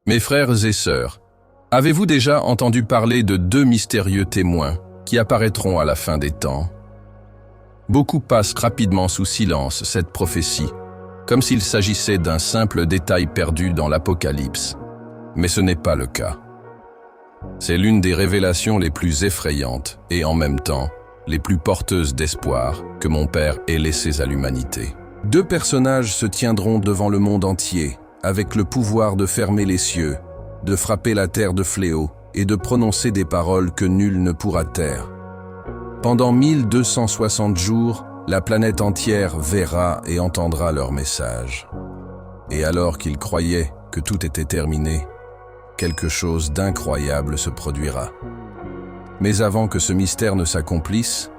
Mes frères et sœurs, avez-vous déjà entendu parler de deux mystérieux témoins qui apparaîtront à la fin des temps? Beaucoup passent rapidement sous silence cette prophétie, comme s'il s'agissait d'un simple détail perdu dans l'Apocalypse. Mais ce n'est pas le cas. C'est l'une des révélations les plus effrayantes et en même temps les plus porteuses d'espoir que mon Père ait laissées à l'humanité. Deux personnages se tiendront devant le monde entier avec le pouvoir de fermer les cieux, de frapper la terre de fléaux et de prononcer des paroles que nul ne pourra taire. Pendant 1260 jours, la planète entière verra et entendra leur message. Et alors qu'ils croyaient que tout était terminé, quelque chose d'incroyable se produira. Mais avant que ce mystère ne s'accomplisse,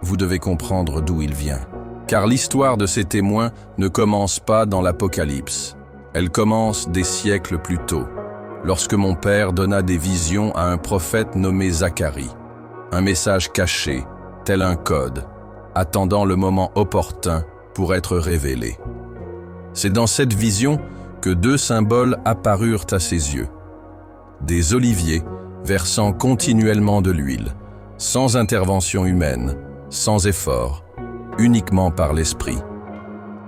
vous devez comprendre d'où il vient. Car l'histoire de ces témoins ne commence pas dans l'Apocalypse. Elle commence des siècles plus tôt, lorsque mon Père donna des visions à un prophète nommé Zacharie. Un message caché, tel un code, attendant le moment opportun pour être révélé. C'est dans cette vision que deux symboles apparurent à ses yeux. Des oliviers versant continuellement de l'huile, sans intervention humaine, sans effort, uniquement par l'Esprit.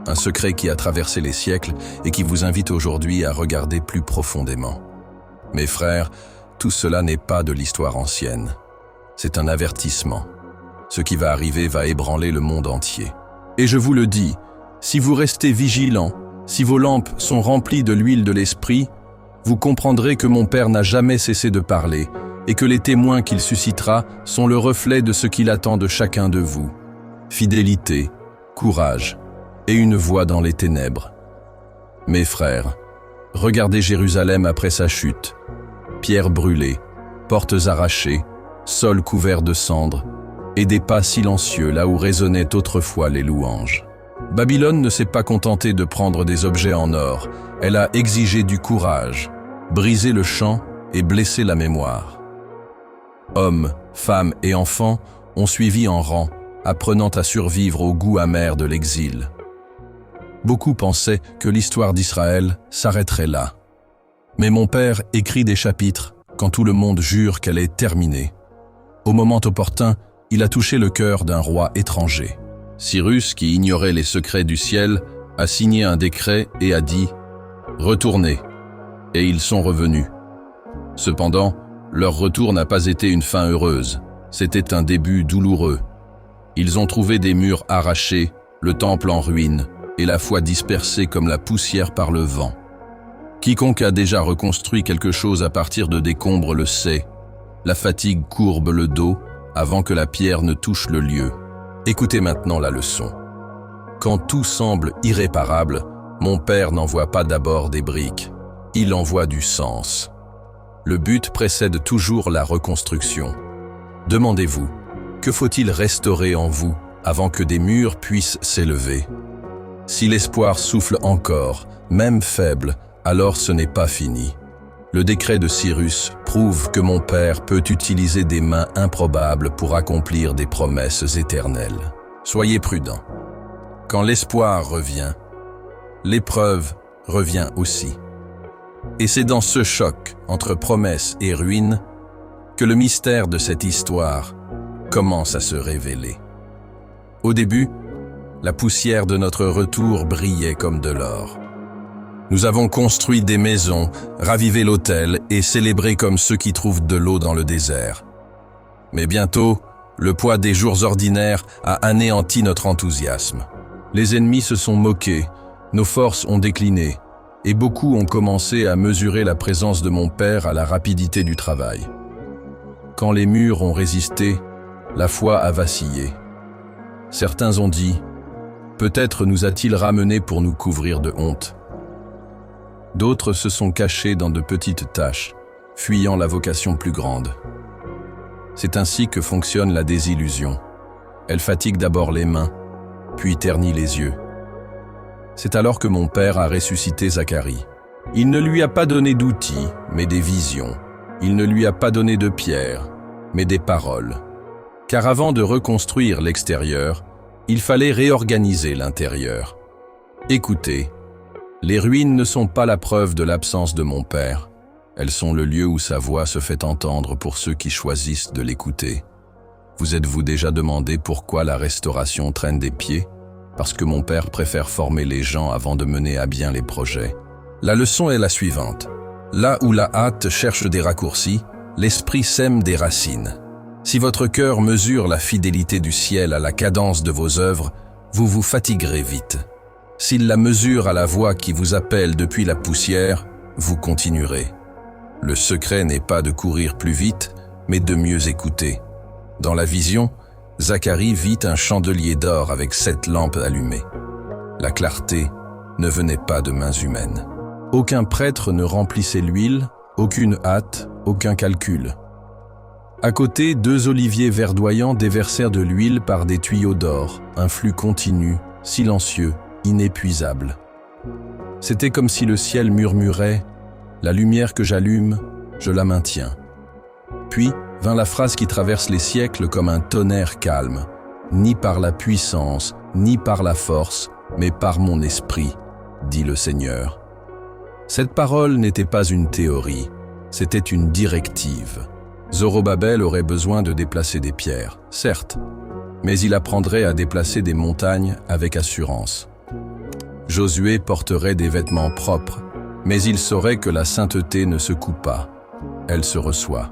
Un secret qui a traversé les siècles et qui vous invite aujourd'hui à regarder plus profondément. Mes frères, tout cela n'est pas de l'histoire ancienne. C'est un avertissement. Ce qui va arriver va ébranler le monde entier. Et je vous le dis, si vous restez vigilants, si vos lampes sont remplies de l'huile de l'Esprit, vous comprendrez que mon Père n'a jamais cessé de parler et que les témoins qu'il suscitera sont le reflet de ce qu'il attend de chacun de vous. Fidélité, courage et une voix dans les ténèbres. Mes frères, regardez Jérusalem après sa chute. Pierres brûlées, portes arrachées, sol couvert de cendres, et des pas silencieux là où résonnaient autrefois les louanges. Babylone ne s'est pas contentée de prendre des objets en or, elle a exigé du courage, brisé le chant et blessé la mémoire. Hommes, femmes et enfants ont suivi en rang, apprenant à survivre au goût amer de l'exil. Beaucoup pensaient que l'histoire d'Israël s'arrêterait là. Mais mon Père écrit des chapitres quand tout le monde jure qu'elle est terminée. Au moment opportun, il a touché le cœur d'un roi étranger. Cyrus, qui ignorait les secrets du ciel, a signé un décret et a dit « Retournez », et ils sont revenus. Cependant, leur retour n'a pas été une fin heureuse, c'était un début douloureux. Ils ont trouvé des murs arrachés, le temple en ruine, et la foi dispersée comme la poussière par le vent. Quiconque a déjà reconstruit quelque chose à partir de décombres le sait. La fatigue courbe le dos avant que la pierre ne touche le lieu. Écoutez maintenant la leçon. Quand tout semble irréparable, mon Père n'envoie pas d'abord des briques, il envoie du sens. Le but précède toujours la reconstruction. Demandez-vous, que faut-il restaurer en vous avant que des murs puissent s'élever? Si l'espoir souffle encore, même faible, alors ce n'est pas fini. Le décret de Cyrus prouve que mon Père peut utiliser des mains improbables pour accomplir des promesses éternelles. Soyez prudents. Quand l'espoir revient, l'épreuve revient aussi. Et c'est dans ce choc entre promesses et ruines que le mystère de cette histoire commence à se révéler. Au début, la poussière de notre retour brillait comme de l'or. Nous avons construit des maisons, ravivé l'autel et célébré comme ceux qui trouvent de l'eau dans le désert. Mais bientôt, le poids des jours ordinaires a anéanti notre enthousiasme. Les ennemis se sont moqués, nos forces ont décliné, et beaucoup ont commencé à mesurer la présence de mon Père à la rapidité du travail. Quand les murs ont résisté, la foi a vacillé. Certains ont dit « Peut-être nous a-t-il ramenés pour nous couvrir de honte ». D'autres se sont cachés dans de petites tâches, fuyant la vocation plus grande. C'est ainsi que fonctionne la désillusion. Elle fatigue d'abord les mains, puis ternit les yeux. C'est alors que mon Père a ressuscité Zacharie. Il ne lui a pas donné d'outils, mais des visions. Il ne lui a pas donné de pierres, mais des paroles. Car avant de reconstruire l'extérieur, il fallait réorganiser l'intérieur. Écoutez, Les ruines ne sont pas la preuve de l'absence de mon Père. Elles sont le lieu où sa voix se fait entendre pour ceux qui choisissent de l'écouter. Vous êtes-vous déjà demandé pourquoi la restauration traîne des pieds? Parce que mon Père préfère former les gens avant de mener à bien les projets. La leçon est la suivante. Là où la hâte cherche des raccourcis, l'esprit sème des racines. Si votre cœur mesure la fidélité du ciel à la cadence de vos œuvres, vous vous fatiguerez vite. S'il la mesure à la voix qui vous appelle depuis la poussière, vous continuerez. Le secret n'est pas de courir plus vite, mais de mieux écouter. Dans la vision, Zacharie vit un chandelier d'or avec 7 lampes allumées. La clarté ne venait pas de mains humaines. Aucun prêtre ne remplissait l'huile, aucune hâte, aucun calcul. À côté, 2 oliviers verdoyants déversèrent de l'huile par des tuyaux d'or, un flux continu, silencieux, inépuisable. C'était comme si le ciel murmurait « La lumière que j'allume, je la maintiens ». Puis vint la phrase qui traverse les siècles comme un tonnerre calme. « Ni par la puissance, ni par la force, mais par mon esprit, dit le Seigneur ». Cette parole n'était pas une théorie, c'était une directive. Zorobabel aurait besoin de déplacer des pierres, certes, mais il apprendrait à déplacer des montagnes avec assurance. Josué porterait des vêtements propres, mais il saurait que la sainteté ne se coupe pas, elle se reçoit.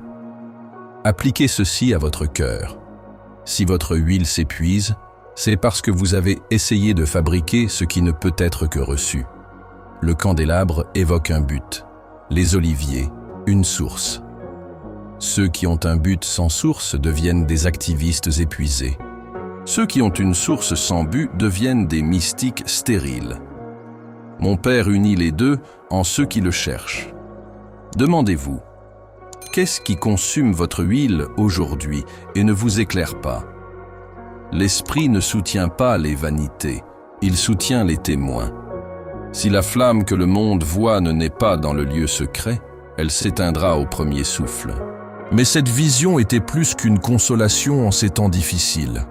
Appliquez ceci à votre cœur. Si votre huile s'épuise, c'est parce que vous avez essayé de fabriquer ce qui ne peut être que reçu. Le candélabre évoque un but, les oliviers, une source. Ceux qui ont un but sans source deviennent des activistes épuisés. Ceux qui ont une source sans but deviennent des mystiques stériles. Mon Père unit les deux en ceux qui le cherchent. Demandez-vous, qu'est-ce qui consume votre huile aujourd'hui et ne vous éclaire pas? L'esprit ne soutient pas les vanités, il soutient les témoins. Si la flamme que le monde voit ne naît pas dans le lieu secret, elle s'éteindra au premier souffle. Mais cette vision était plus qu'une consolation en ces temps difficiles.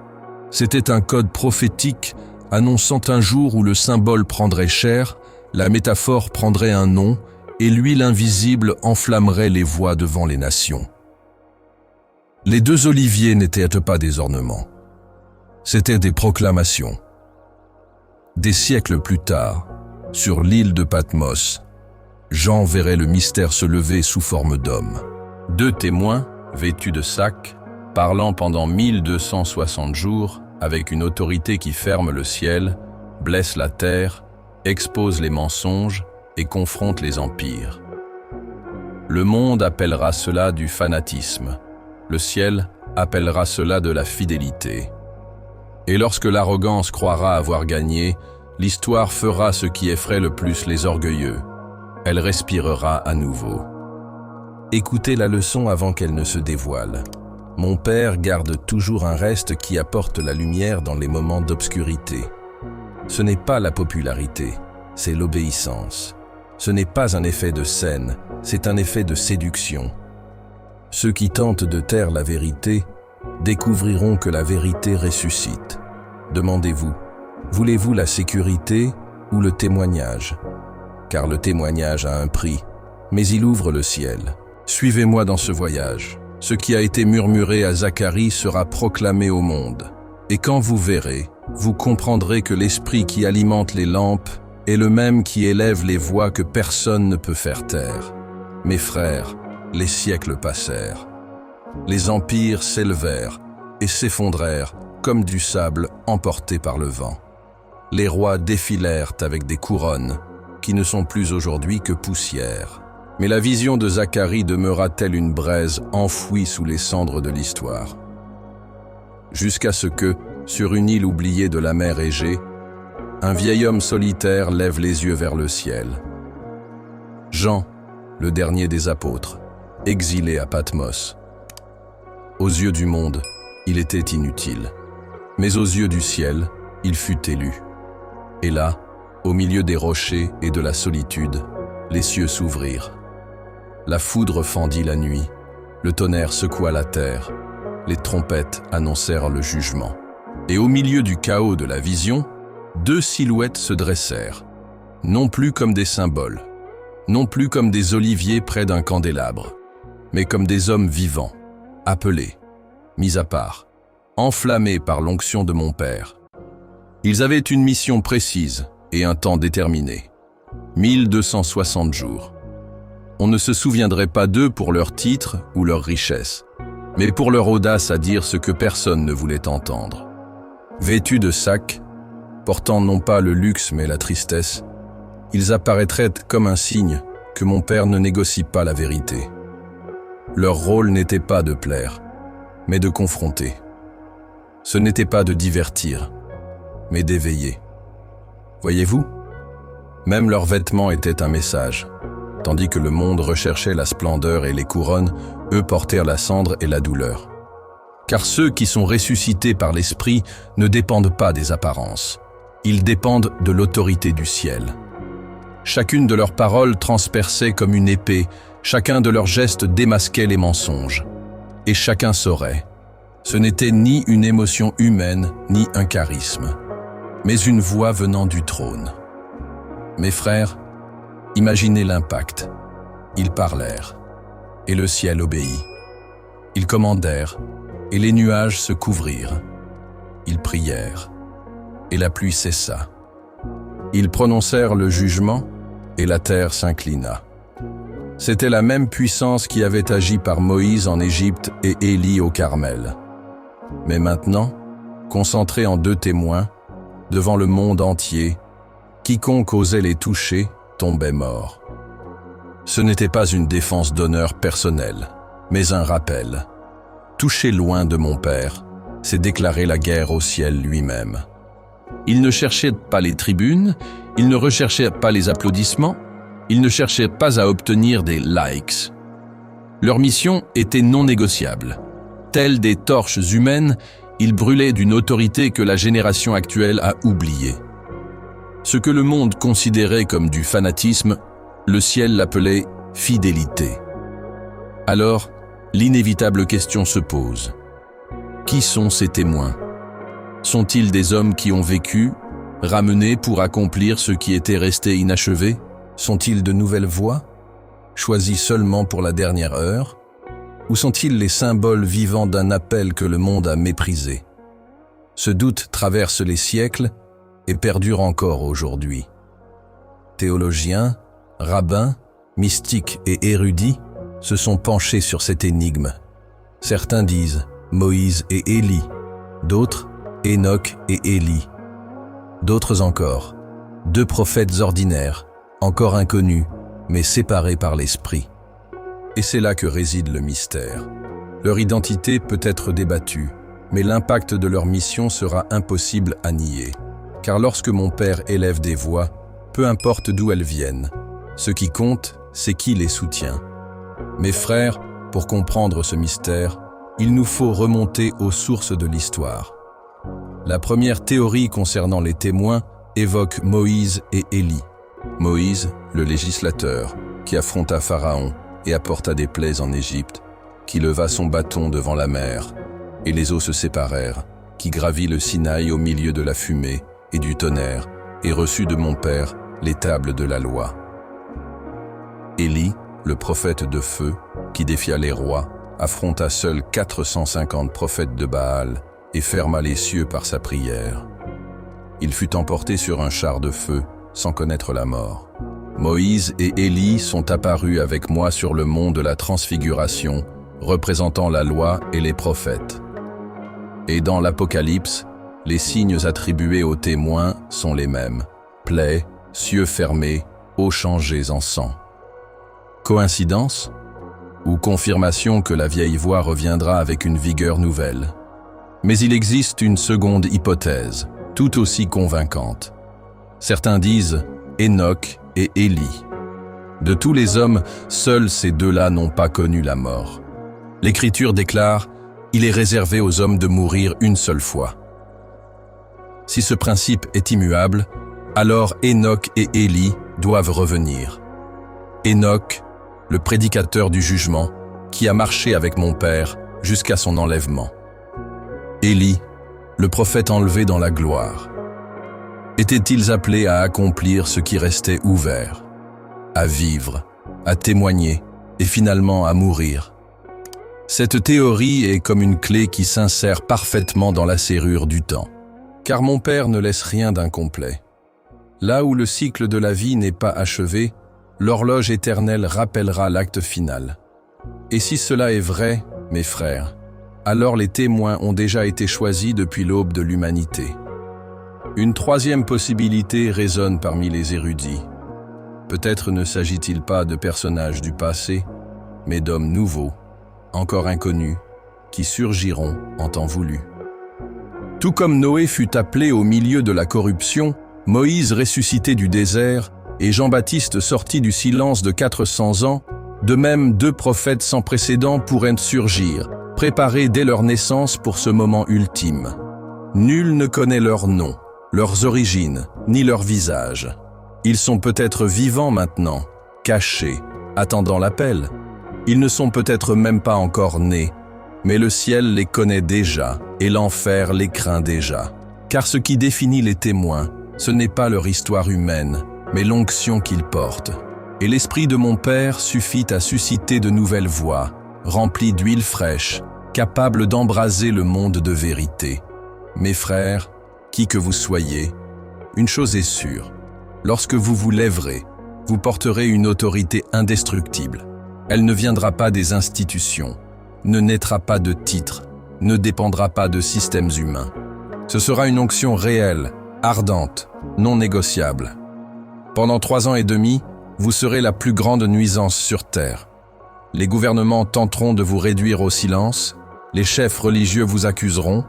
C'était un code prophétique annonçant un jour où le symbole prendrait chair, la métaphore prendrait un nom, et l'huile invisible enflammerait les voies devant les nations. Les 2 oliviers n'étaient pas des ornements. C'étaient des proclamations. Des siècles plus tard, sur l'île de Patmos, Jean verrait le mystère se lever sous forme d'homme. 2 témoins, vêtus de sacs, parlant pendant 1260 jours, avec une autorité qui ferme le ciel, blesse la terre, expose les mensonges et confronte les empires. Le monde appellera cela du fanatisme, le ciel appellera cela de la fidélité. Et lorsque l'arrogance croira avoir gagné, l'histoire fera ce qui effraie le plus les orgueilleux. Elle respirera à nouveau. Écoutez la leçon avant qu'elle ne se dévoile. Mon Père garde toujours un reste qui apporte la lumière dans les moments d'obscurité. Ce n'est pas la popularité, c'est l'obéissance. Ce n'est pas un effet de scène, c'est un effet de séduction. Ceux qui tentent de taire la vérité découvriront que la vérité ressuscite. Demandez-vous, voulez-vous la sécurité ou le témoignage? Car le témoignage a un prix, mais il ouvre le ciel. Suivez-moi dans ce voyage. Ce qui a été murmuré à Zacharie sera proclamé au monde. Et quand vous verrez, vous comprendrez que l'esprit qui alimente les lampes est le même qui élève les voix que personne ne peut faire taire. Mes frères, les siècles passèrent. Les empires s'élevèrent et s'effondrèrent comme du sable emporté par le vent. Les rois défilèrent avec des couronnes qui ne sont plus aujourd'hui que poussière. Mais la vision de Zacharie demeura telle une braise enfouie sous les cendres de l'histoire. Jusqu'à ce que, sur une île oubliée de la mer Égée, un vieil homme solitaire lève les yeux vers le ciel. Jean, le dernier des apôtres, exilé à Patmos. Aux yeux du monde, il était inutile. Mais aux yeux du ciel, il fut élu. Et là, au milieu des rochers et de la solitude, les cieux s'ouvrirent. La foudre fendit la nuit, le tonnerre secoua la terre, les trompettes annoncèrent le jugement. Et au milieu du chaos de la vision, 2 silhouettes se dressèrent. non plus comme des symboles, non plus comme des oliviers près d'un candélabre, mais comme des hommes vivants, appelés, mis à part, enflammés par l'onction de mon Père. Ils avaient une mission précise et un temps déterminé, 1260 jours. On ne se souviendrait pas d'eux pour leur titre ou leur richesse, mais pour leur audace à dire ce que personne ne voulait entendre. Vêtus de sacs, portant non pas le luxe mais la tristesse, ils apparaîtraient comme un signe que mon Père ne négocie pas la vérité. Leur rôle n'était pas de plaire, mais de confronter. Ce n'était pas de divertir, mais d'éveiller. Voyez-vous, même leurs vêtements étaient un message. Tandis que le monde recherchait la splendeur et les couronnes, eux portèrent la cendre et la douleur. Car ceux qui sont ressuscités par l'Esprit ne dépendent pas des apparences. Ils dépendent de l'autorité du ciel. Chacune de leurs paroles transperçait comme une épée, chacun de leurs gestes démasquait les mensonges. Et chacun saurait. Ce n'était ni une émotion humaine, ni un charisme, mais une voix venant du trône. Mes frères, imaginez l'impact. Ils parlèrent, et le ciel obéit. Ils commandèrent, et les nuages se couvrirent. Ils prièrent, et la pluie cessa. Ils prononcèrent le jugement, et la terre s'inclina. C'était la même puissance qui avait agi par Moïse en Égypte et Élie au Carmel. Mais maintenant, concentrés en 2 témoins, devant le monde entier, quiconque osait les toucher tombait mort. Ce n'était pas une défense d'honneur personnelle, mais un rappel. Toucher loin de mon Père, c'est déclarer la guerre au ciel lui-même. Ils ne cherchaient pas les tribunes, ils ne recherchaient pas les applaudissements, ils ne cherchaient pas à obtenir des likes. Leur mission était non négociable. Tels des torches humaines, ils brûlaient d'une autorité que la génération actuelle a oubliée. Ce que le monde considérait comme du fanatisme, le ciel l'appelait fidélité. Alors, l'inévitable question se pose. Qui sont ces témoins? Sont-ils des hommes qui ont vécu, ramenés pour accomplir ce qui était resté inachevé? Sont-ils de nouvelles voix, choisies seulement pour la dernière heure? Ou sont-ils les symboles vivants d'un appel que le monde a méprisé? Ce doute traverse les siècles et perdure encore aujourd'hui. Théologiens, rabbins, mystiques et érudits se sont penchés sur cette énigme. Certains disent Moïse et Élie, d'autres Enoch et Élie. D'autres encore, 2 prophètes ordinaires, encore inconnus, mais séparés par l'Esprit. Et c'est là que réside le mystère. Leur identité peut être débattue, mais l'impact de leur mission sera impossible à nier. Car lorsque mon Père élève des voix, peu importe d'où elles viennent, ce qui compte, c'est qui les soutient. Mes frères, pour comprendre ce mystère, il nous faut remonter aux sources de l'histoire. La première théorie concernant les témoins évoque Moïse et Élie. Moïse, le législateur, qui affronta Pharaon et apporta des plaies en Égypte, qui leva son bâton devant la mer, et les eaux se séparèrent, qui gravit le Sinaï au milieu de la fumée et du tonnerre, et reçut de mon Père les tables de la loi. Élie, le prophète de feu, qui défia les rois, affronta seul 450 prophètes de Baal et ferma les cieux par sa prière. Il fut emporté sur un char de feu, sans connaître la mort. Moïse et Élie sont apparus avec moi sur le mont de la Transfiguration, représentant la loi et les prophètes. Et dans l'Apocalypse, les signes attribués aux témoins sont les mêmes. Plaies, cieux fermés, eaux changées en sang. Coïncidence? Ou confirmation que la vieille voix reviendra avec une vigueur nouvelle? Mais il existe une seconde hypothèse, tout aussi convaincante. Certains disent Enoch et Élie. De tous les hommes, seuls ces 2-là n'ont pas connu la mort. L'Écriture déclare « Il est réservé aux hommes de mourir une seule fois ». Si ce principe est immuable, alors Enoch et Élie doivent revenir. Enoch, le prédicateur du jugement, qui a marché avec mon Père jusqu'à son enlèvement. Élie, le prophète enlevé dans la gloire. Étaient-ils appelés à accomplir ce qui restait ouvert, à vivre, à témoigner et finalement à mourir? Cette théorie est comme une clé qui s'insère parfaitement dans la serrure du temps. Car mon père ne laisse rien d'incomplet. Là où le cycle de la vie n'est pas achevé, l'horloge éternelle rappellera l'acte final. Et si cela est vrai, mes frères, alors les témoins ont déjà été choisis depuis l'aube de l'humanité. Une troisième possibilité résonne parmi les érudits. Peut-être ne s'agit-il pas de personnages du passé, mais d'hommes nouveaux, encore inconnus, qui surgiront en temps voulu. Tout comme Noé fut appelé au milieu de la corruption, Moïse ressuscité du désert et Jean-Baptiste sorti du silence de 400 ans, de même 2 prophètes sans précédent pourraient surgir, préparés dès leur naissance pour ce moment ultime. Nul ne connaît leur nom, leurs origines, ni leur visage. Ils sont peut-être vivants maintenant, cachés, attendant l'appel. Ils ne sont peut-être même pas encore nés, mais le ciel les connaît déjà et l'enfer les craint déjà. Car ce qui définit les témoins, ce n'est pas leur histoire humaine, mais l'onction qu'ils portent. Et l'esprit de mon Père suffit à susciter de nouvelles voix, remplies d'huile fraîche, capables d'embraser le monde de vérité. Mes frères, qui que vous soyez, une chose est sûre, lorsque vous vous lèverez, vous porterez une autorité indestructible. Elle ne viendra pas des institutions, ne naîtra pas de titres, ne dépendra pas de systèmes humains. Ce sera une onction réelle, ardente, non négociable. Pendant 3 ans et demi, vous serez la plus grande nuisance sur Terre. Les gouvernements tenteront de vous réduire au silence, les chefs religieux vous accuseront,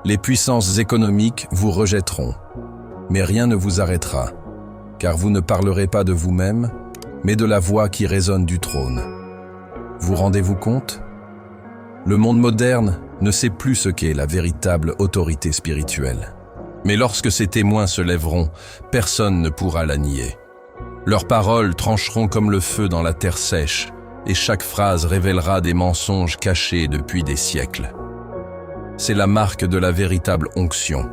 les puissances économiques vous rejetteront. Mais rien ne vous arrêtera, car vous ne parlerez pas de vous-même, mais de la voix qui résonne du trône. Vous rendez-vous compte? Le monde moderne ne sait plus ce qu'est la véritable autorité spirituelle. Mais lorsque ces témoins se lèveront, personne ne pourra la nier. Leurs paroles trancheront comme le feu dans la terre sèche, et chaque phrase révélera des mensonges cachés depuis des siècles. C'est la marque de la véritable onction.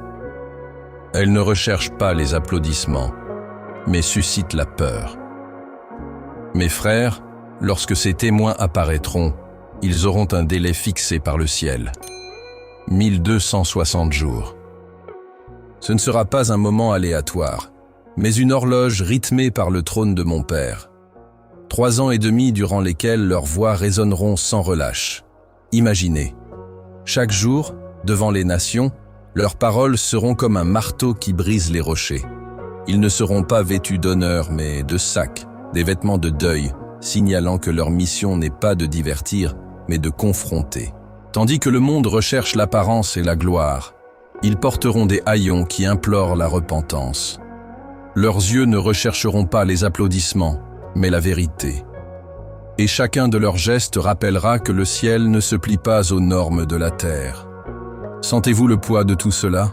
Elle ne recherche pas les applaudissements, mais suscite la peur. Mes frères, lorsque ces témoins apparaîtront, ils auront un délai fixé par le ciel. 1260 jours. Ce ne sera pas un moment aléatoire, mais une horloge rythmée par le trône de mon Père. 3 ans et demi durant lesquels leurs voix résonneront sans relâche. Imaginez, chaque jour, devant les nations, leurs paroles seront comme un marteau qui brise les rochers. Ils ne seront pas vêtus d'honneur, mais de sacs, des vêtements de deuil, signalant que leur mission n'est pas de divertir, mais de confronter. Tandis que le monde recherche l'apparence et la gloire, ils porteront des haillons qui implorent la repentance. Leurs yeux ne rechercheront pas les applaudissements, mais la vérité. Et chacun de leurs gestes rappellera que le ciel ne se plie pas aux normes de la terre. Sentez-vous le poids de tout cela?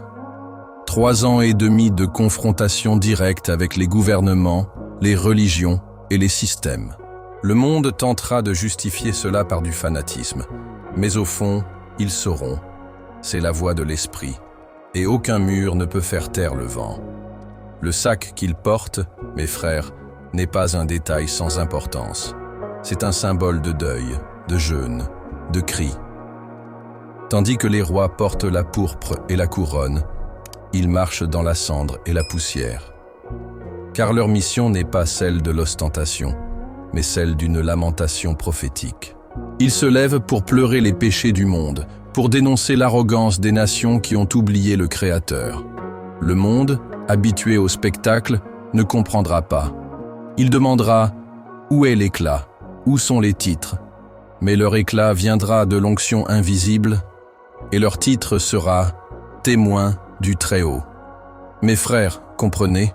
3 ans et demi de confrontation directe avec les gouvernements, les religions et les systèmes. Le monde tentera de justifier cela par du fanatisme, mais au fond, ils sauront. C'est la voix de l'esprit, et aucun mur ne peut faire taire le vent. Le sac qu'ils portent, mes frères, n'est pas un détail sans importance. C'est un symbole de deuil, de jeûne, de cri. Tandis que les rois portent la pourpre et la couronne, ils marchent dans la cendre et la poussière. Car leur mission n'est pas celle de l'ostentation, mais celle d'une lamentation prophétique. Ils se lèvent pour pleurer les péchés du monde, pour dénoncer l'arrogance des nations qui ont oublié le Créateur. Le monde, habitué au spectacle, ne comprendra pas. Il demandera « Où est l'éclat? Où sont les titres ?» Mais leur éclat viendra de l'onction invisible, et leur titre sera « Témoin du Très-Haut ». Mes frères, comprenez,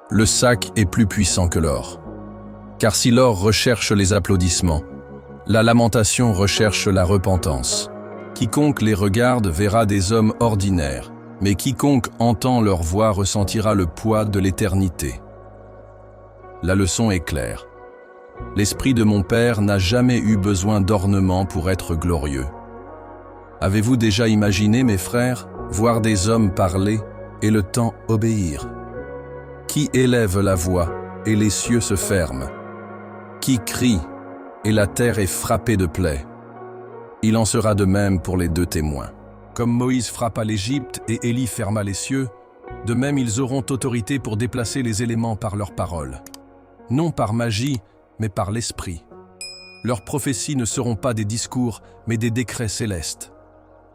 le sac est plus puissant que l'or. Car si l'or recherche les applaudissements, la lamentation recherche la repentance. Quiconque les regarde verra des hommes ordinaires, mais quiconque entend leur voix ressentira le poids de l'éternité. La leçon est claire. L'esprit de mon Père n'a jamais eu besoin d'ornements pour être glorieux. Avez-vous déjà imaginé, mes frères, voir des hommes parler et le temps obéir? Qui élève la voix, et les cieux se ferment. Qui crie, et la terre est frappée de plaies. Il en sera de même pour les deux témoins. Comme Moïse frappa l'Égypte et Élie ferma les cieux, de même ils auront autorité pour déplacer les éléments par leurs paroles. Non par magie, mais par l'esprit. Leurs prophéties ne seront pas des discours, mais des décrets célestes.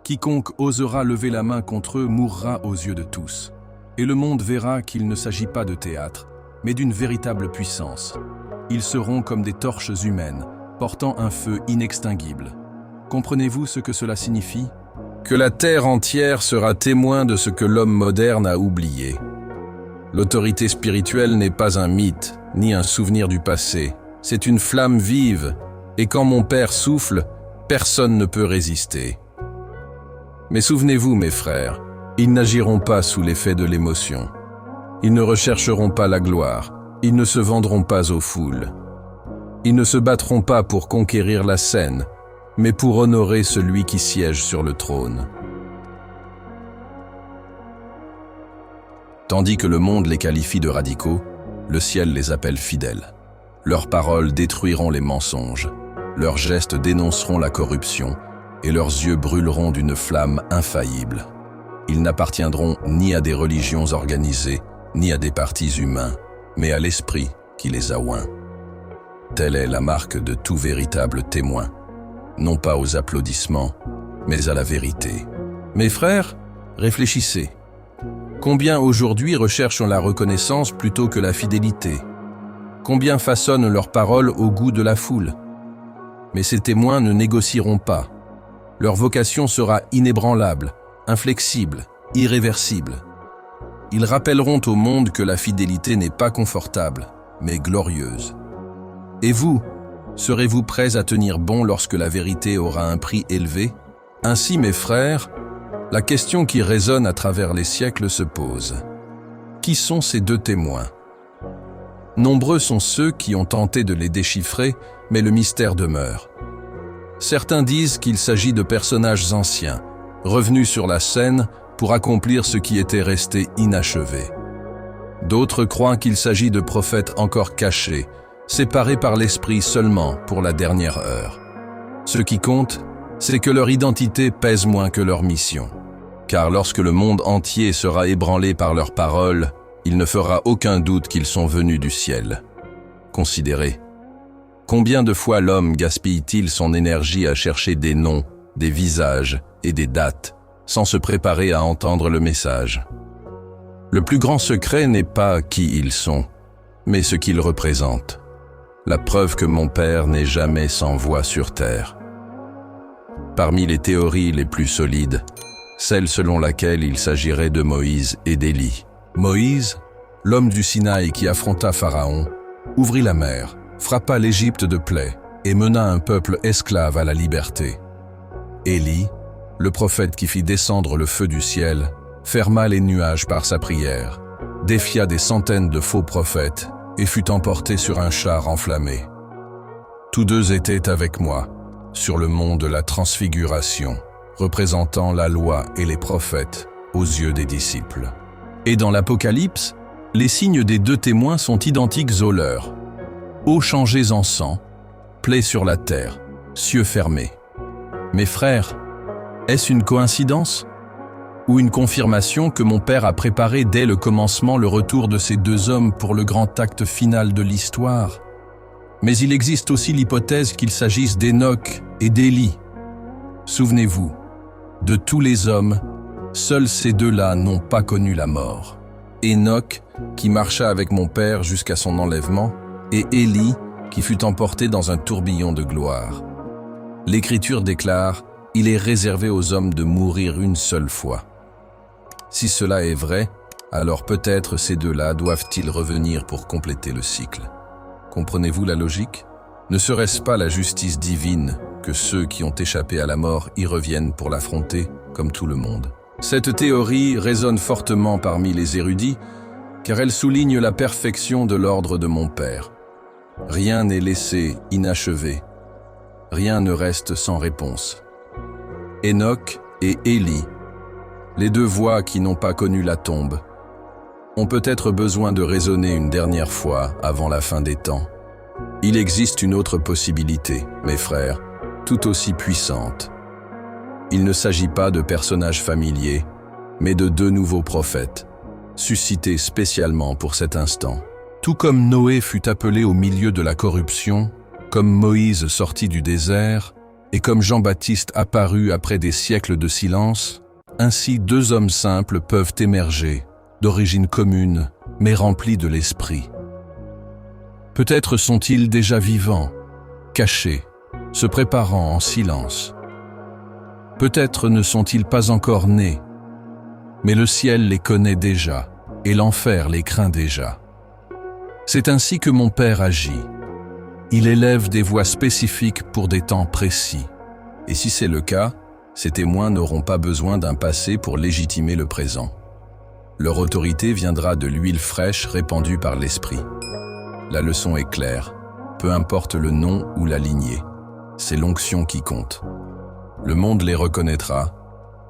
Quiconque osera lever la main contre eux mourra aux yeux de tous. Et le monde verra qu'il ne s'agit pas de théâtre, mais d'une véritable puissance. Ils seront comme des torches humaines, portant un feu inextinguible. Comprenez-vous ce que cela signifie ? Que la terre entière sera témoin de ce que l'homme moderne a oublié. L'autorité spirituelle n'est pas un mythe, ni un souvenir du passé. C'est une flamme vive, et quand mon Père souffle, personne ne peut résister. Mais souvenez-vous, mes frères, ils n'agiront pas sous l'effet de l'émotion. Ils ne rechercheront pas la gloire, ils ne se vendront pas aux foules. Ils ne se battront pas pour conquérir la scène, mais pour honorer celui qui siège sur le trône. Tandis que le monde les qualifie de radicaux, le ciel les appelle fidèles. Leurs paroles détruiront les mensonges, leurs gestes dénonceront la corruption, et leurs yeux brûleront d'une flamme infaillible. Ils n'appartiendront ni à des religions organisées, ni à des partis humains, mais à l'esprit qui les a oints. Telle est la marque de tout véritable témoin. Non pas aux applaudissements, mais à la vérité. Mes frères, réfléchissez. Combien aujourd'hui recherchent la reconnaissance plutôt que la fidélité? Combien façonnent leurs paroles au goût de la foule? Mais ces témoins ne négocieront pas. Leur vocation sera inébranlable, inflexible, irréversible. Ils rappelleront au monde que la fidélité n'est pas confortable, mais glorieuse. Et vous, serez-vous prêts à tenir bon lorsque la vérité aura un prix élevé? Ainsi, mes frères, la question qui résonne à travers les siècles se pose. Qui sont ces deux témoins? Nombreux sont ceux qui ont tenté de les déchiffrer, mais le mystère demeure. Certains disent qu'il s'agit de personnages anciens, revenus sur la scène pour accomplir ce qui était resté inachevé. D'autres croient qu'il s'agit de prophètes encore cachés, séparés par l'esprit seulement pour la dernière heure. Ce qui compte, c'est que leur identité pèse moins que leur mission. Car lorsque le monde entier sera ébranlé par leurs paroles, il ne fera aucun doute qu'ils sont venus du ciel. Considérez. Combien de fois l'homme gaspille-t-il son énergie à chercher des noms, des visages et des dates, sans se préparer à entendre le message? Le plus grand secret n'est pas qui ils sont, mais ce qu'ils représentent. La preuve que mon Père n'est jamais sans voix sur terre. Parmi les théories les plus solides, celle selon laquelle il s'agirait de Moïse et d'Élie. Moïse, l'homme du Sinaï qui affronta Pharaon, ouvrit la mer, frappa l'Égypte de plaies et mena un peuple esclave à la liberté. Élie, le prophète qui fit descendre le feu du ciel, ferma les nuages par sa prière, défia des centaines de faux prophètes et fut emporté sur un char enflammé. Tous deux étaient avec moi, sur le mont de la transfiguration, représentant la loi et les prophètes aux yeux des disciples. Et dans l'Apocalypse, les signes des deux témoins sont identiques aux leurs. Eaux changées en sang, plaies sur la terre, cieux fermés. Mes frères, est-ce une coïncidence? Ou une confirmation que mon Père a préparé dès le commencement le retour de ces deux hommes pour le grand acte final de l'histoire? Mais il existe aussi l'hypothèse qu'il s'agisse d'Enoch et d'Élie. Souvenez-vous, de tous les hommes, seuls ces deux-là n'ont pas connu la mort. Enoch, qui marcha avec mon Père jusqu'à son enlèvement, et Élie, qui fut emporté dans un tourbillon de gloire. L'Écriture déclare « Il est réservé aux hommes de mourir une seule fois ». Si cela est vrai, alors peut-être ces deux-là doivent-ils revenir pour compléter le cycle. Comprenez-vous la logique? Ne serait-ce pas la justice divine que ceux qui ont échappé à la mort y reviennent pour l'affronter, comme tout le monde? Cette théorie résonne fortement parmi les érudits, car elle souligne la perfection de l'ordre de mon Père. Rien n'est laissé inachevé, rien ne reste sans réponse. Enoch et Élie, les deux voix qui n'ont pas connu la tombe, ont peut-être besoin de raisonner une dernière fois avant la fin des temps. Il existe une autre possibilité, mes frères, tout aussi puissante. Il ne s'agit pas de personnages familiers, mais de 2 nouveaux prophètes, suscités spécialement pour cet instant. Tout comme Noé fut appelé au milieu de la corruption, comme Moïse sorti du désert, et comme Jean-Baptiste apparut après des siècles de silence, ainsi 2 hommes simples peuvent émerger, d'origine commune, mais remplis de l'esprit. Peut-être sont-ils déjà vivants, cachés, se préparant en silence. Peut-être ne sont-ils pas encore nés, mais le ciel les connaît déjà, et l'enfer les craint déjà. C'est ainsi que mon Père agit. Il élève des voix spécifiques pour des temps précis. Et si c'est le cas, ces témoins n'auront pas besoin d'un passé pour légitimer le présent. Leur autorité viendra de l'huile fraîche répandue par l'Esprit. La leçon est claire, peu importe le nom ou la lignée, c'est l'onction qui compte. Le monde les reconnaîtra,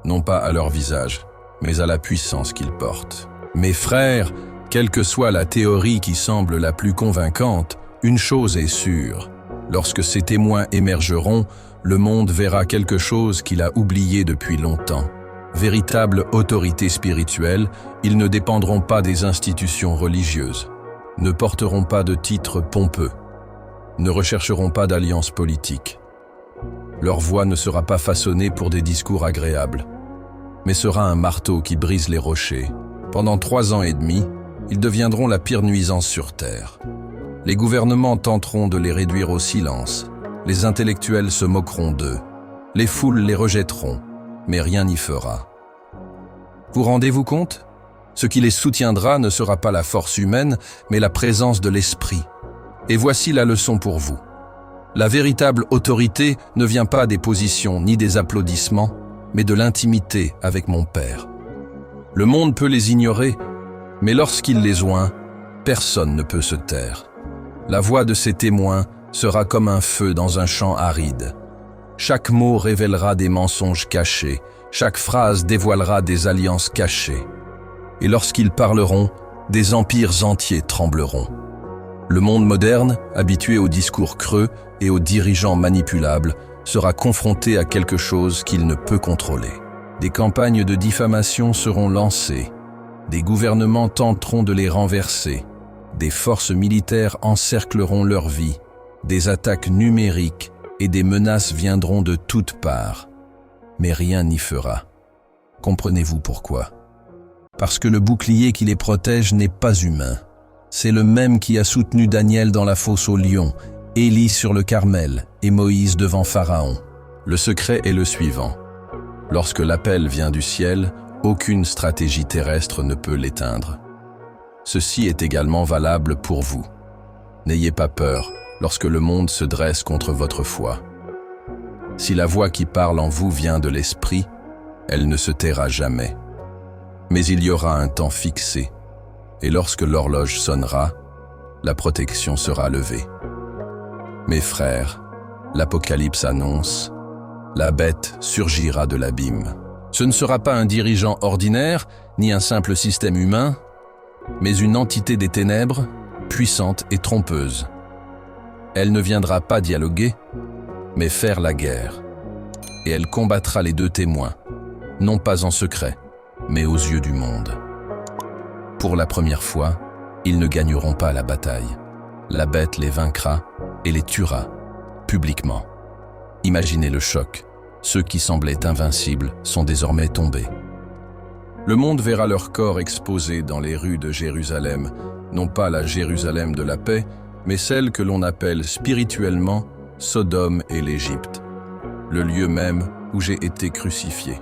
non pas à leur visage, mais à la puissance qu'ils portent. Mes frères, quelle que soit la théorie qui semble la plus convaincante, une chose est sûre, lorsque ces témoins émergeront, le monde verra quelque chose qu'il a oublié depuis longtemps. Véritable autorité spirituelle, ils ne dépendront pas des institutions religieuses, ne porteront pas de titres pompeux, ne rechercheront pas d'alliances politiques. Leur voix ne sera pas façonnée pour des discours agréables, mais sera un marteau qui brise les rochers. Pendant 3 ans et demi, ils deviendront la pire nuisance sur Terre. Les gouvernements tenteront de les réduire au silence, les intellectuels se moqueront d'eux, les foules les rejetteront, mais rien n'y fera. Vous rendez-vous compte ? Ce qui les soutiendra ne sera pas la force humaine, mais la présence de l'esprit. Et voici la leçon pour vous. La véritable autorité ne vient pas des positions ni des applaudissements, mais de l'intimité avec mon Père. Le monde peut les ignorer, mais lorsqu'il les oint, personne ne peut se taire. La voix de ces témoins sera comme un feu dans un champ aride. Chaque mot révélera des mensonges cachés, chaque phrase dévoilera des alliances cachées. Et lorsqu'ils parleront, des empires entiers trembleront. Le monde moderne, habitué aux discours creux et aux dirigeants manipulables, sera confronté à quelque chose qu'il ne peut contrôler. Des campagnes de diffamation seront lancées, des gouvernements tenteront de les renverser, des forces militaires encercleront leur vie, des attaques numériques et des menaces viendront de toutes parts. Mais rien n'y fera. Comprenez-vous pourquoi ? Parce que le bouclier qui les protège n'est pas humain. C'est le même qui a soutenu Daniel dans la fosse aux lions, Élie sur le Carmel et Moïse devant Pharaon. Le secret est le suivant. Lorsque l'appel vient du ciel, aucune stratégie terrestre ne peut l'éteindre. Ceci est également valable pour vous. N'ayez pas peur lorsque le monde se dresse contre votre foi. Si la voix qui parle en vous vient de l'esprit, elle ne se taira jamais. Mais il y aura un temps fixé, et lorsque l'horloge sonnera, la protection sera levée. Mes frères, l'Apocalypse annonce, la bête surgira de l'abîme. Ce ne sera pas un dirigeant ordinaire, ni un simple système humain, mais une entité des ténèbres, puissante et trompeuse. Elle ne viendra pas dialoguer, mais faire la guerre. Et elle combattra les 2 témoins, non pas en secret, mais aux yeux du monde. Pour la première fois, ils ne gagneront pas la bataille. La bête les vaincra et les tuera, publiquement. Imaginez le choc. Ceux qui semblaient invincibles sont désormais tombés. Le monde verra leur corps exposés dans les rues de Jérusalem, non pas la Jérusalem de la paix, mais celle que l'on appelle spirituellement Sodome et l'Égypte, le lieu même où j'ai été crucifié.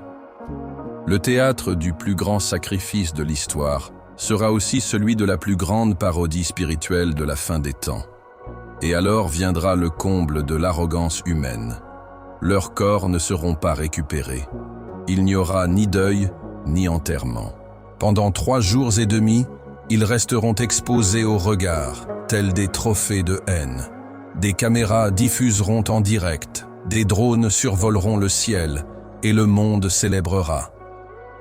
Le théâtre du plus grand sacrifice de l'histoire sera aussi celui de la plus grande parodie spirituelle de la fin des temps. Et alors viendra le comble de l'arrogance humaine. Leurs corps ne seront pas récupérés. Il n'y aura ni deuil, ni enterrement. Pendant 3 jours et demi, ils resteront exposés au regard, tels des trophées de haine. Des caméras diffuseront en direct, des drones survoleront le ciel, et le monde célébrera.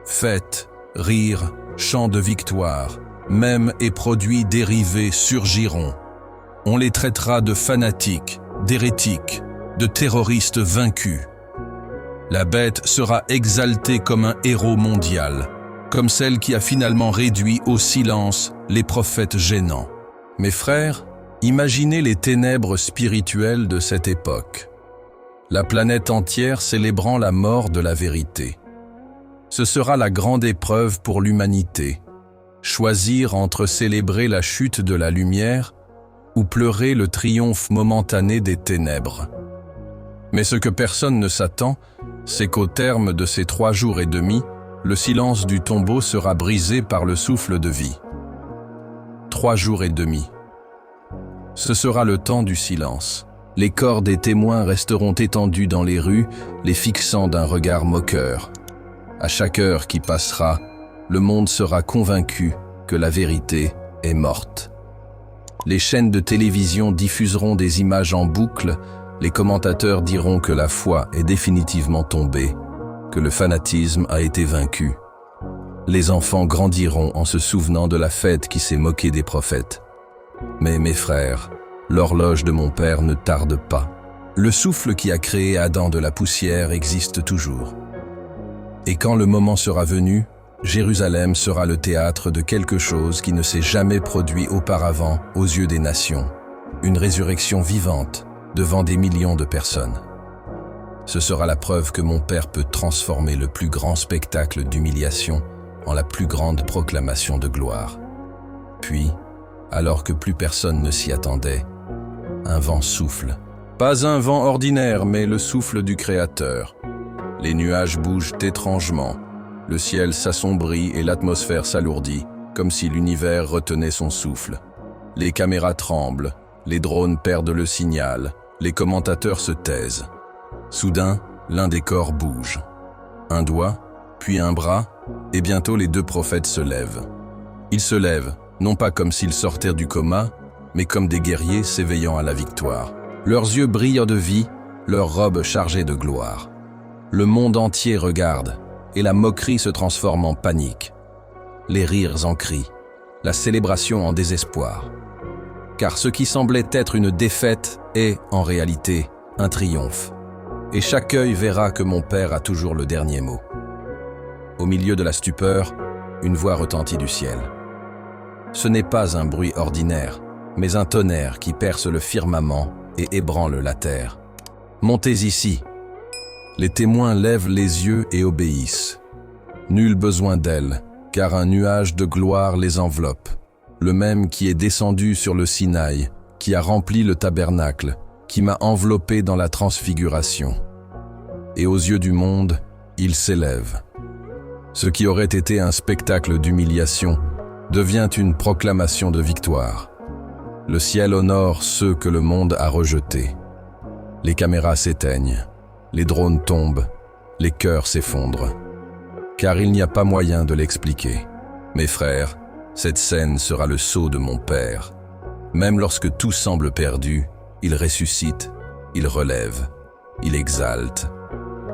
Fêtes, rires, chants de victoire, mèmes et produits dérivés surgiront. On les traitera de fanatiques, d'hérétiques, de terroristes vaincus. La bête sera exaltée comme un héros mondial, comme celle qui a finalement réduit au silence les prophètes gênants. Mes frères, imaginez les ténèbres spirituelles de cette époque. La planète entière célébrant la mort de la vérité. Ce sera la grande épreuve pour l'humanité. Choisir entre célébrer la chute de la lumière ou pleurer le triomphe momentané des ténèbres. Mais ce que personne ne s'attend, c'est qu'au terme de ces 3 jours et demi, le silence du tombeau sera brisé par le souffle de vie. 3 jours et demi. Ce sera le temps du silence. Les corps des témoins resteront étendus dans les rues, les fixant d'un regard moqueur. À chaque heure qui passera, le monde sera convaincu que la vérité est morte. Les chaînes de télévision diffuseront des images en boucle, les commentateurs diront que la foi est définitivement tombée, que le fanatisme a été vaincu. Les enfants grandiront en se souvenant de la fête qui s'est moquée des prophètes. Mais mes frères, l'horloge de mon Père ne tarde pas. Le souffle qui a créé Adam de la poussière existe toujours. Et quand le moment sera venu, Jérusalem sera le théâtre de quelque chose qui ne s'est jamais produit auparavant aux yeux des nations. Une résurrection vivante devant des millions de personnes. Ce sera la preuve que mon Père peut transformer le plus grand spectacle d'humiliation en la plus grande proclamation de gloire. Puis, alors que plus personne ne s'y attendait, un vent souffle. Pas un vent ordinaire, mais le souffle du Créateur. Les nuages bougent étrangement. Le ciel s'assombrit et l'atmosphère s'alourdit, comme si l'univers retenait son souffle. Les caméras tremblent, les drones perdent le signal, les commentateurs se taisent. Soudain, l'un des corps bouge. Un doigt, puis un bras, et bientôt les 2 prophètes se lèvent. Ils se lèvent, non pas comme s'ils sortaient du coma, mais comme des guerriers s'éveillant à la victoire. Leurs yeux brillent de vie, leurs robes chargées de gloire. Le monde entier regarde, et la moquerie se transforme en panique. Les rires en cris, la célébration en désespoir. Car ce qui semblait être une défaite est, en réalité, un triomphe. Et chaque œil verra que mon Père a toujours le dernier mot. Au milieu de la stupeur, une voix retentit du ciel. Ce n'est pas un bruit ordinaire, mais un tonnerre qui perce le firmament et ébranle la terre. « Montez ici !» Les témoins lèvent les yeux et obéissent. Nul besoin d'elle, car un nuage de gloire les enveloppe, le même qui est descendu sur le Sinaï, qui a rempli le tabernacle, qui m'a enveloppé dans la transfiguration. Et aux yeux du monde, il s'élève. Ce qui aurait été un spectacle d'humiliation devient une proclamation de victoire. Le ciel honore ceux que le monde a rejetés. Les caméras s'éteignent, les drones tombent, les cœurs s'effondrent. Car il n'y a pas moyen de l'expliquer. Mes frères, cette scène sera le sceau de mon Père. Même lorsque tout semble perdu, il ressuscite, il relève, il exalte.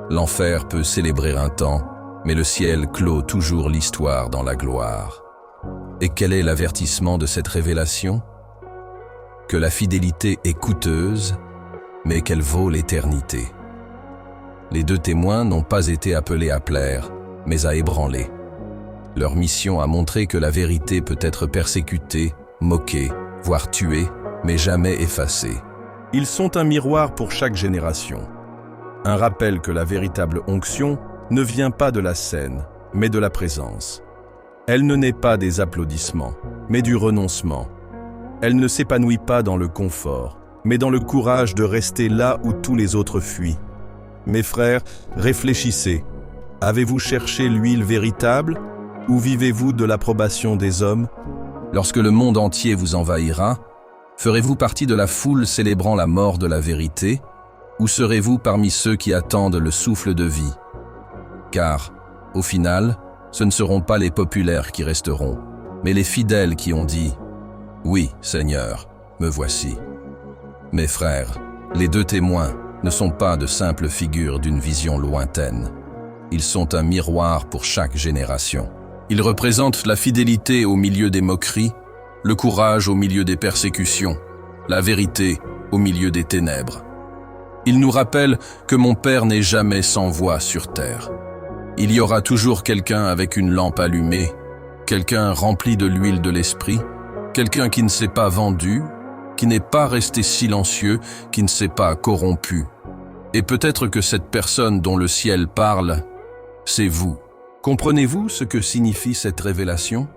L'enfer peut célébrer un temps, mais le ciel clôt toujours l'histoire dans la gloire. Et quel est l'avertissement de cette révélation? Que la fidélité est coûteuse, mais qu'elle vaut l'éternité. Les 2 témoins n'ont pas été appelés à plaire, mais à ébranler. Leur mission a montré que la vérité peut être persécutée, moquée, voire tuée, mais jamais effacée. Ils sont un miroir pour chaque génération. Un rappel que la véritable onction ne vient pas de la scène, mais de la présence. Elle ne naît pas des applaudissements, mais du renoncement. Elle ne s'épanouit pas dans le confort, mais dans le courage de rester là où tous les autres fuient. Mes frères, réfléchissez. Avez-vous cherché l'huile véritable ou vivez-vous de l'approbation des hommes? Lorsque le monde entier vous envahira, ferez-vous partie de la foule célébrant la mort de la vérité ou serez-vous parmi ceux qui attendent le souffle de vie? Car, au final, ce ne seront pas les populaires qui resteront, mais les fidèles qui ont dit « Oui, Seigneur, me voici ». Mes frères, les 2 témoins ne sont pas de simples figures d'une vision lointaine. Ils sont un miroir pour chaque génération. Ils représentent la fidélité au milieu des moqueries, le courage au milieu des persécutions, la vérité au milieu des ténèbres. Ils nous rappellent que mon Père n'est jamais sans voix sur terre. Il y aura toujours quelqu'un avec une lampe allumée, quelqu'un rempli de l'huile de l'esprit, quelqu'un qui ne s'est pas vendu, qui n'est pas resté silencieux, qui ne s'est pas corrompu. Et peut-être que cette personne dont le ciel parle, c'est vous. Comprenez-vous ce que signifie cette révélation?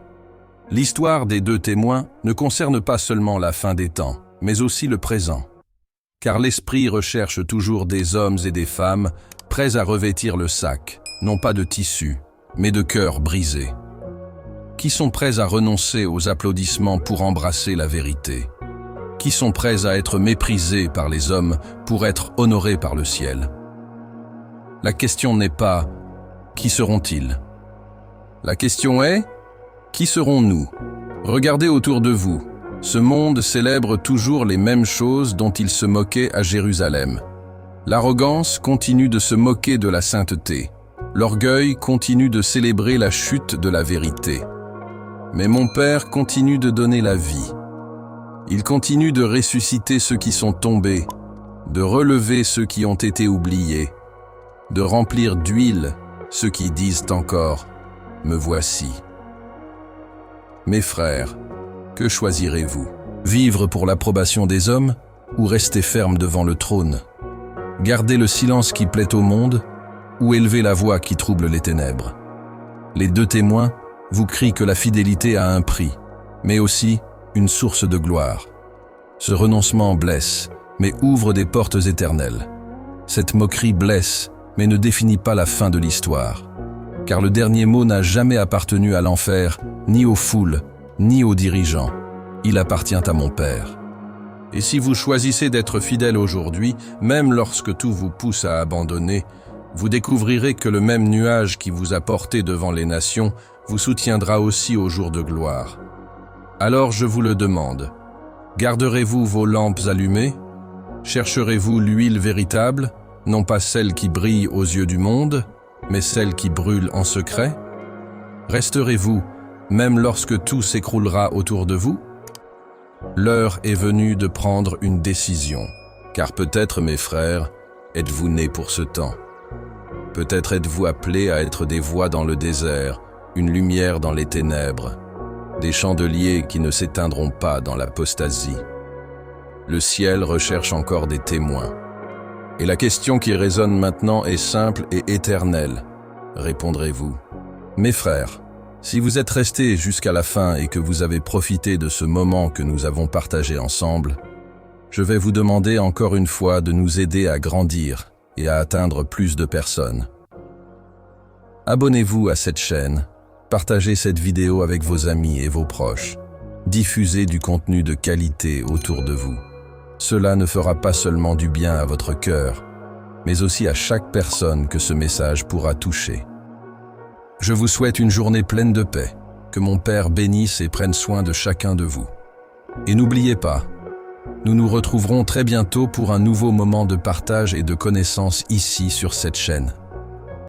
L'histoire des deux témoins ne concerne pas seulement la fin des temps, mais aussi le présent. Car l'Esprit recherche toujours des hommes et des femmes prêts à revêtir le sac, non pas de tissu, mais de cœur brisé. Qui sont prêts à renoncer aux applaudissements pour embrasser la vérité? Qui sont prêts à être méprisés par les hommes pour être honorés par le ciel? La question n'est pas « qui seront-ils » ? La question est « qui serons-nous » ? Regardez autour de vous. Ce monde célèbre toujours les mêmes choses dont il se moquait à Jérusalem. L'arrogance continue de se moquer de la sainteté. L'orgueil continue de célébrer la chute de la vérité. Mais mon Père continue de donner la vie. Il continue de ressusciter ceux qui sont tombés, de relever ceux qui ont été oubliés, de remplir d'huile ceux qui disent encore « Me voici ». Mes frères, que choisirez-vous? Vivre pour l'approbation des hommes ou rester ferme devant le trône? Garder le silence qui plaît au monde ou élever la voix qui trouble les ténèbres? Les deux témoins vous crient que la fidélité a un prix, mais aussi une source de gloire. Ce renoncement blesse, mais ouvre des portes éternelles. Cette moquerie blesse, mais ne définit pas la fin de l'histoire. Car le dernier mot n'a jamais appartenu à l'enfer, ni aux foules, ni aux dirigeants. Il appartient à mon Père. Et si vous choisissez d'être fidèle aujourd'hui, même lorsque tout vous pousse à abandonner, vous découvrirez que le même nuage qui vous a porté devant les nations vous soutiendra aussi au jour de gloire. Alors je vous le demande, garderez-vous vos lampes allumées? Chercherez-vous l'huile véritable, non pas celle qui brille aux yeux du monde, mais celle qui brûle en secret? Resterez-vous, même lorsque tout s'écroulera autour de vous? L'heure est venue de prendre une décision, car peut-être, mes frères, êtes-vous nés pour ce temps. Peut-être êtes-vous appelés à être des voix dans le désert, une lumière dans les ténèbres, des chandeliers qui ne s'éteindront pas dans l'apostasie. Le ciel recherche encore des témoins. Et la question qui résonne maintenant est simple et éternelle. Répondrez-vous? Mes frères, si vous êtes restés jusqu'à la fin et que vous avez profité de ce moment que nous avons partagé ensemble, je vais vous demander encore une fois de nous aider à grandir et à atteindre plus de personnes. Abonnez-vous à cette chaîne, partagez cette vidéo avec vos amis et vos proches, diffusez du contenu de qualité autour de vous. Cela ne fera pas seulement du bien à votre cœur, mais aussi à chaque personne que ce message pourra toucher. Je vous souhaite une journée pleine de paix, que mon Père bénisse et prenne soin de chacun de vous. Et n'oubliez pas, nous nous retrouverons très bientôt pour un nouveau moment de partage et de connaissance ici sur cette chaîne.